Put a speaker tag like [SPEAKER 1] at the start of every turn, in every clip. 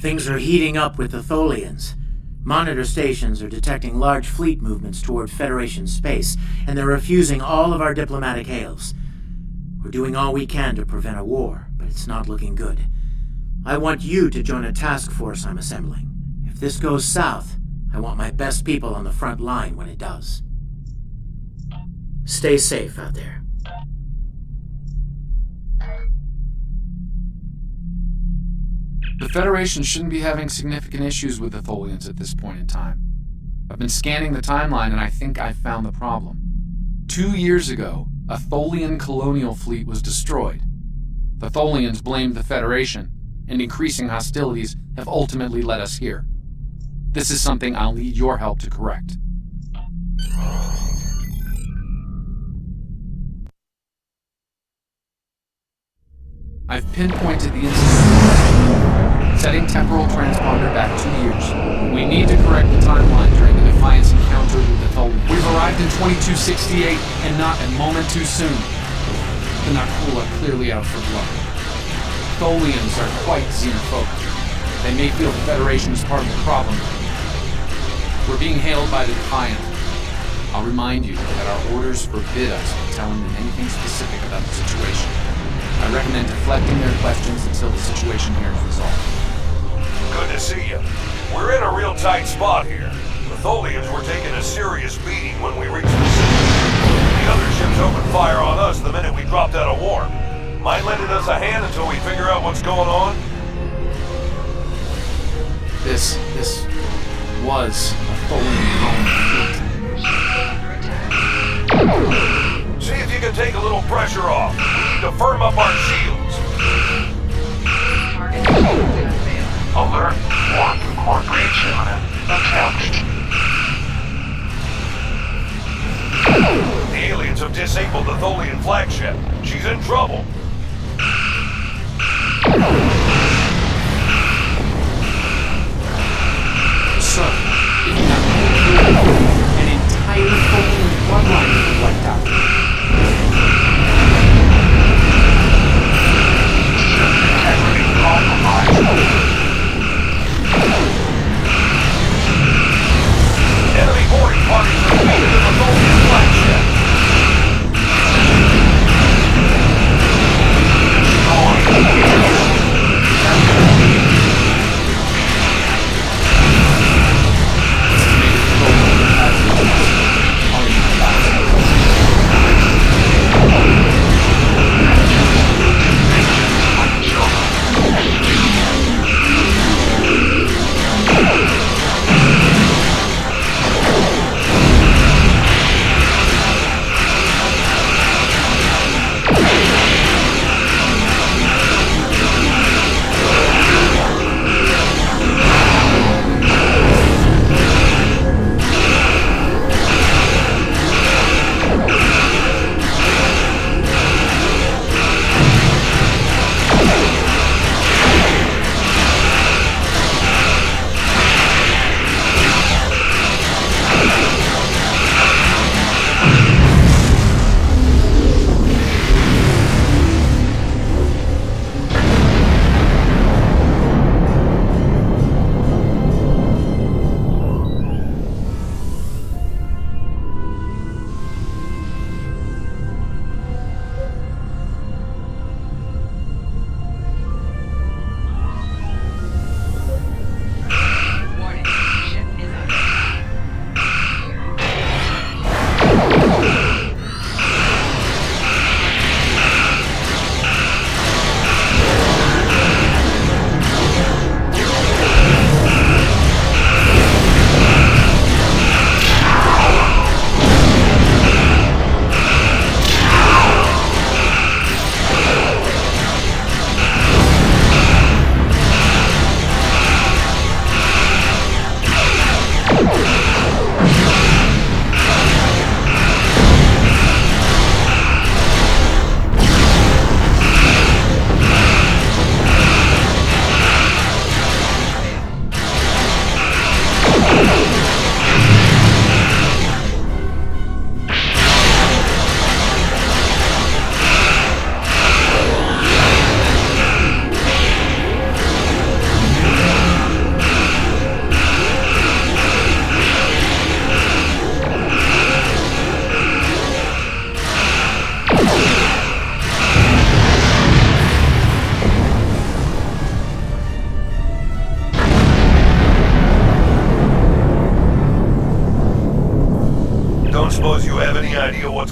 [SPEAKER 1] Things are heating up with the Tholians. Monitor stations are detecting large fleet movements toward Federation space, and they're refusing all of our diplomatic hails. We're doing all we can to prevent a war, but it's not looking good. I want you to join a task force I'm assembling. If this goes south, I want my best people on the front line when it does. Stay safe out there.
[SPEAKER 2] The Federation shouldn't be having significant issues with the Tholians at this point in time. I've been scanning the timeline and I think I've found the problem. 2 years ago, a Tholian colonial fleet was destroyed. The Tholians blamed the Federation, and increasing hostilities have ultimately led us here. This is something I'll need your help to correct. I've pinpointed the incident, setting temporal transponder back 2 years. We need to correct the timeline during the Defiance encounter with the Tholians. We've arrived in 2268, and not a moment too soon. The Nakula clearly out for blood. Tholians are quite xenophobic. They may feel the Federation is part of the problem. We're being hailed by the Defiant. I'll remind you that our orders forbid us from telling them anything specific about the situation. I recommend deflecting their questions until the situation here is resolved.
[SPEAKER 3] Good to see you. We're in a real tight spot here. The Tholians were taking a serious beating when we reached the city. The other ships opened fire on us the minute we dropped out of warp. Mind lending us a hand until we figure out what's going on?
[SPEAKER 2] This was a Tholian fleet.
[SPEAKER 3] See if you can take a little pressure off. We need to firm up our shields.
[SPEAKER 4] Alert. Warp core breach imminent. Attempt.
[SPEAKER 3] The aliens have disabled the Tholian flagship. She's in trouble.
[SPEAKER 2] So, if you have an entire Tholian bloodline is wiped out.
[SPEAKER 4] Integrity compromised.
[SPEAKER 3] Enemy boarding parties are leaving the Tholian flagship.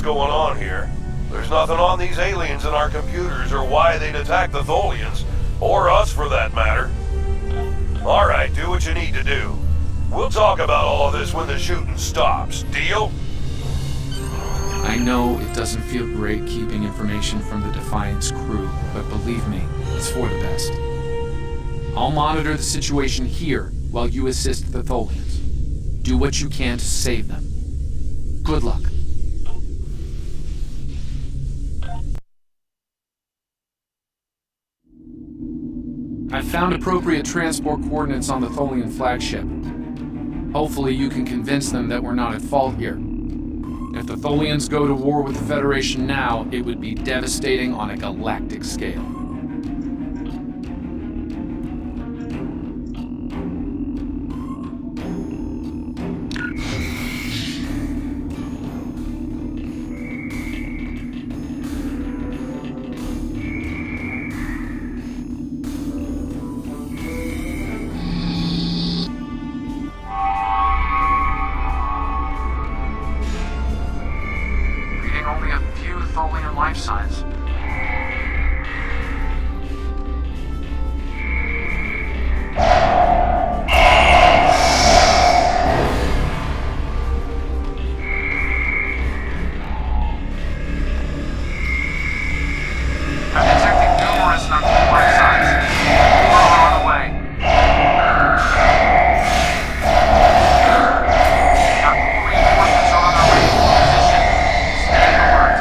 [SPEAKER 3] going on here. There's nothing on these aliens in our computers or why they'd attack the Tholians, or us for that matter. Alright, do what you need to do. We'll talk about all of this when the shooting stops. Deal?
[SPEAKER 2] I know it doesn't feel great keeping information from the Defiance crew, but believe me, it's for the best. I'll monitor the situation here while you assist the Tholians. Do what you can to save them. Good luck. I've found appropriate transport coordinates on the Tholian flagship. Hopefully you can convince them that we're not at fault here. If the Tholians go to war with the Federation now, it would be devastating on a galactic scale. Only a few Tholian life signs. I'm detecting numerous non-human life signs. More are on the way. Not reinforcements are on their way to position. Stay alert.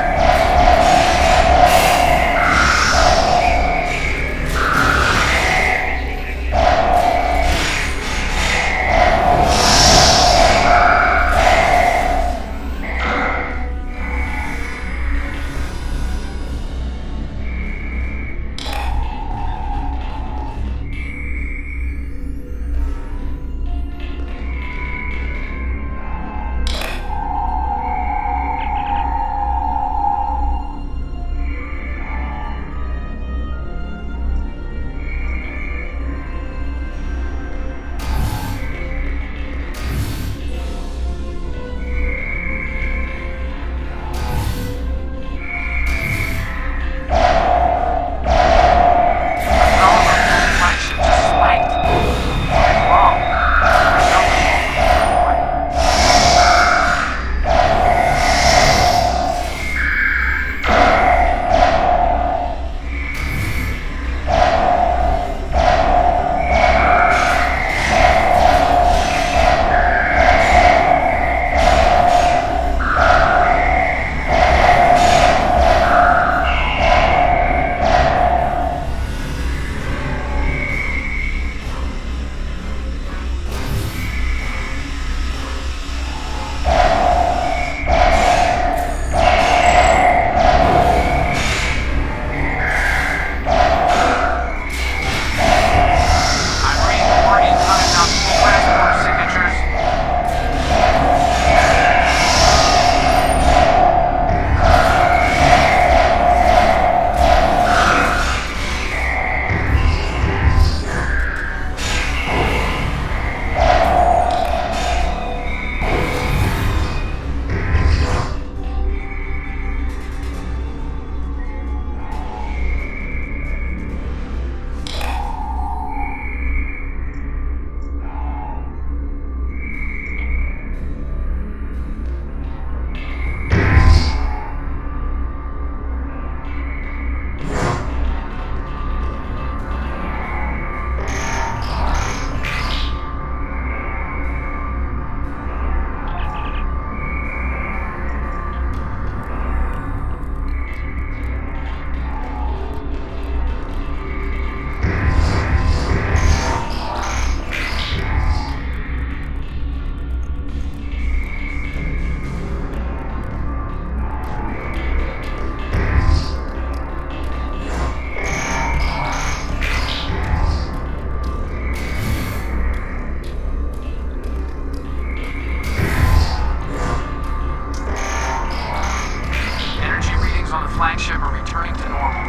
[SPEAKER 2] flagship are returning to normal.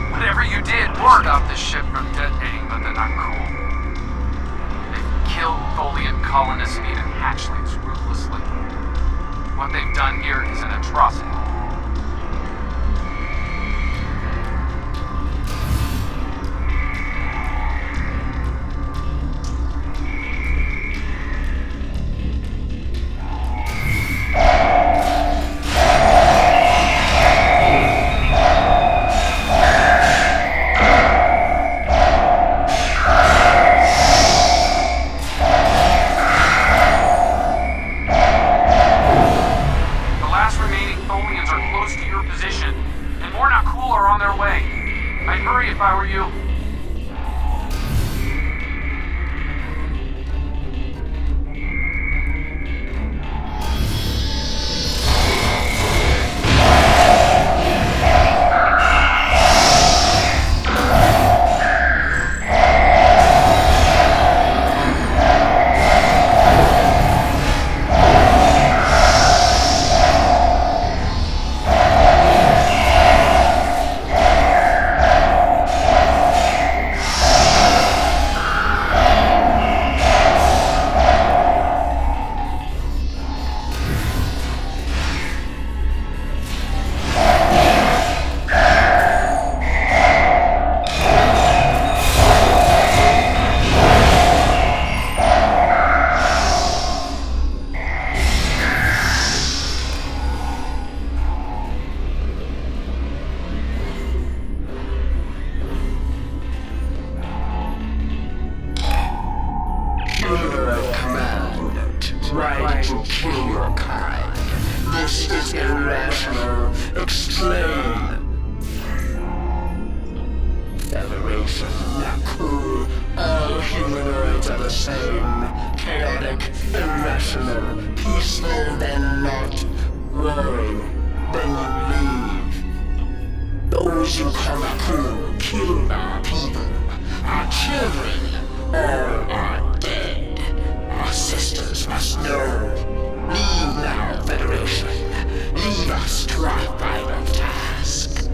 [SPEAKER 2] Whatever you did ward off the ship from detonating, but they're not cool. They've killed Tholian colonists and even hatchlings ruthlessly. What they've done here is an atrocity.
[SPEAKER 4] will kill your kind. This is irrational. Explain. Federation, Naku. All humanoids are the same. Chaotic, irrational, peaceful, then not. Worry, then you leave. Those you call Naku killed our people. Our children, all are dead. Our sisters must know. Leave now, Federation. Leave us to our final task.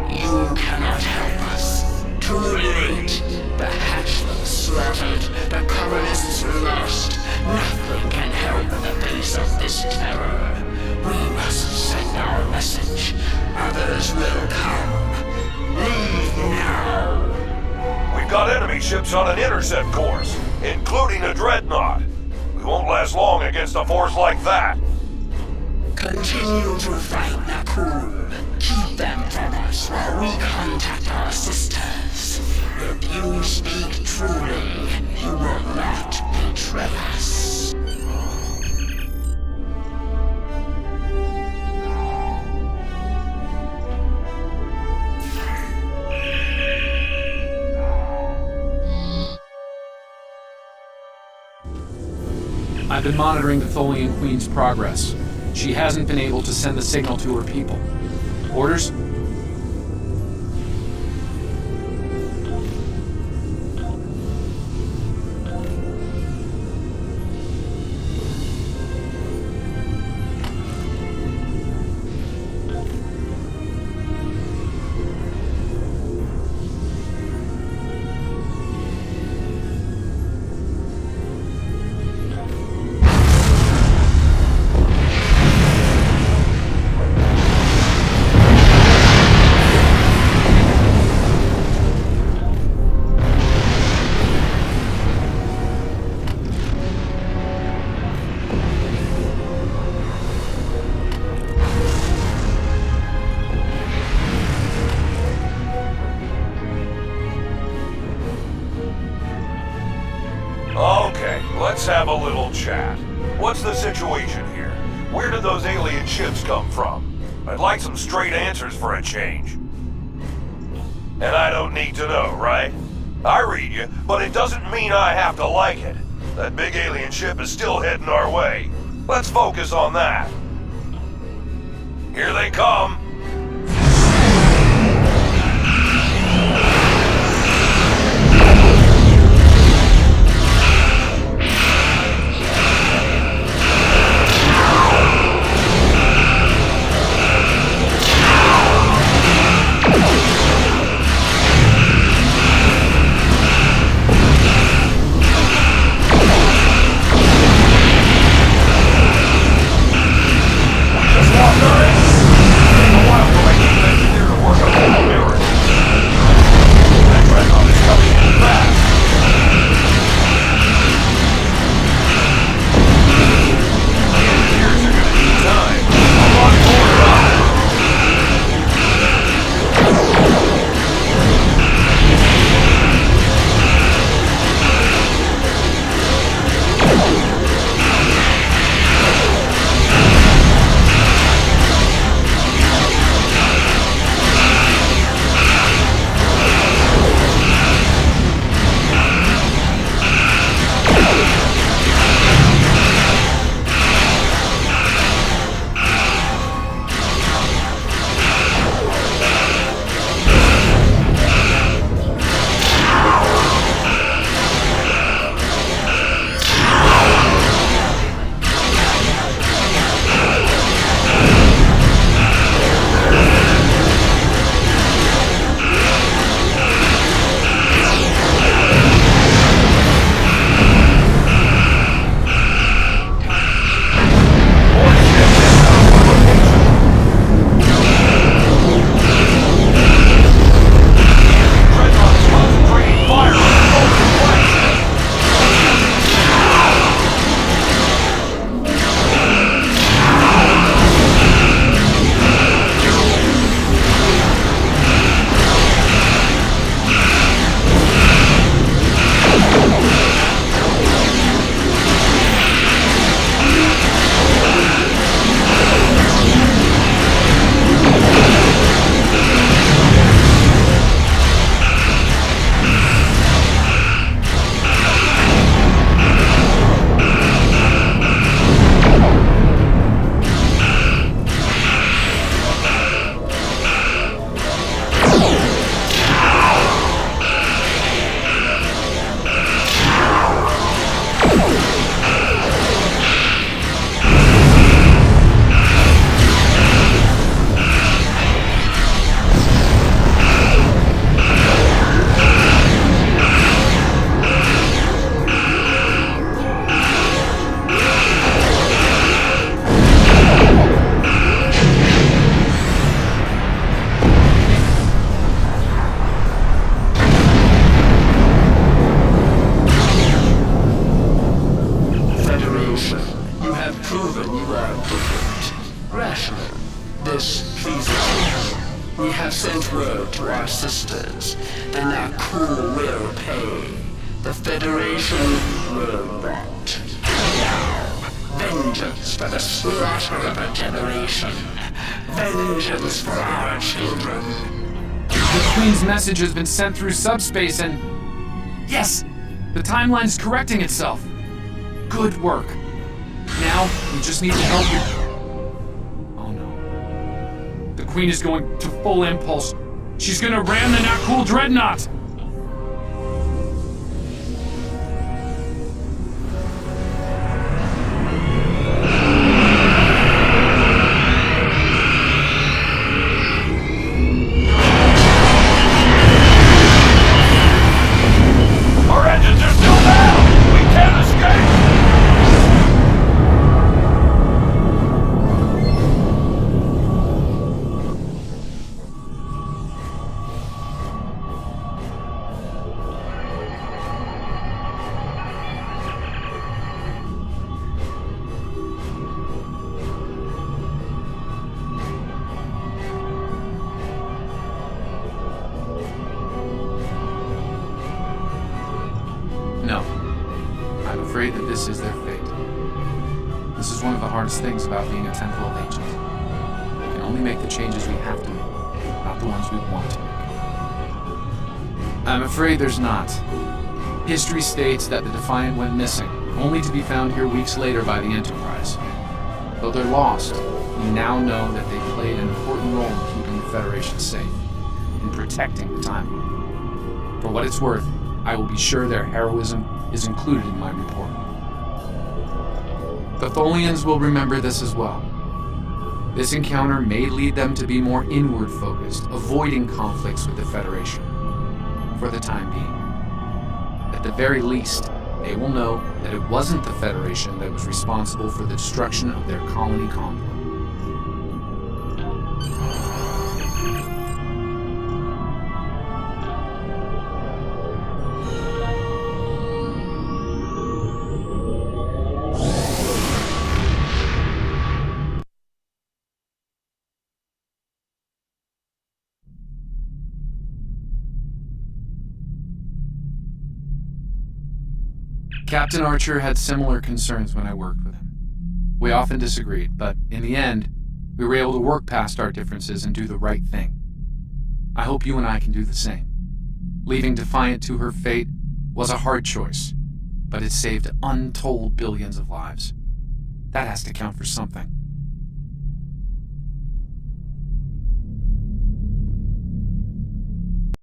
[SPEAKER 4] You cannot help us. Too late. The hatchlings slaughtered. The colonists lost. Nothing can help in the face of this terror. We must send our message. Others will come. Leave now.
[SPEAKER 3] We've got enemy ships on an intercept course, including a dreadnought. We won't last long against a force like that.
[SPEAKER 4] Continue to fight, Naku. Keep them from us while we contact our sisters. If you speak truly, you will not betray us.
[SPEAKER 2] I've been monitoring the Tholian Queen's progress. She hasn't been able to send the signal to her people. Orders?
[SPEAKER 3] Let's have a little chat. What's the situation here? Where did those alien ships come from? I'd like some straight answers for a change. And I don't need to know, right? I read you, but it doesn't mean I have to like it. That big alien ship is still heading our way. Let's focus on that. Here they come.
[SPEAKER 4] our sisters, then our crew will pay. The Federation will not. Now, vengeance for the slaughter of a generation. Vengeance for our children.
[SPEAKER 2] The Queen's message has been sent through subspace and... Yes! The timeline's correcting itself. Good work. Now, we just need to help you. Oh no. The Queen is going to full impulse. She's gonna ram the not cool dreadnought!
[SPEAKER 3] Our engines are still down! We can't escape!
[SPEAKER 2] No. I'm afraid that this is their fate. This is one of the hardest things about being a Tangled agent. We can only make the changes we have to make, not the ones we want to make. I'm afraid there's not. History states that the Defiant went missing, only to be found here weeks later by the Enterprise. Though they're lost, we now know that they played an important role in keeping the Federation safe, in protecting the timeline. For what it's worth, I will be sure their heroism is included in my report. The Tholians will remember this as well. This encounter may lead them to be more inward-focused, avoiding conflicts with the Federation, for the time being. At the very least, they will know that it wasn't the Federation that was responsible for the destruction of their colony convoy. Captain Archer had similar concerns when I worked with him. We often disagreed, but in the end, we were able to work past our differences and do the right thing. I hope you and I can do the same. Leaving Defiant to her fate was a hard choice, but it saved untold billions of lives. That has to count for something.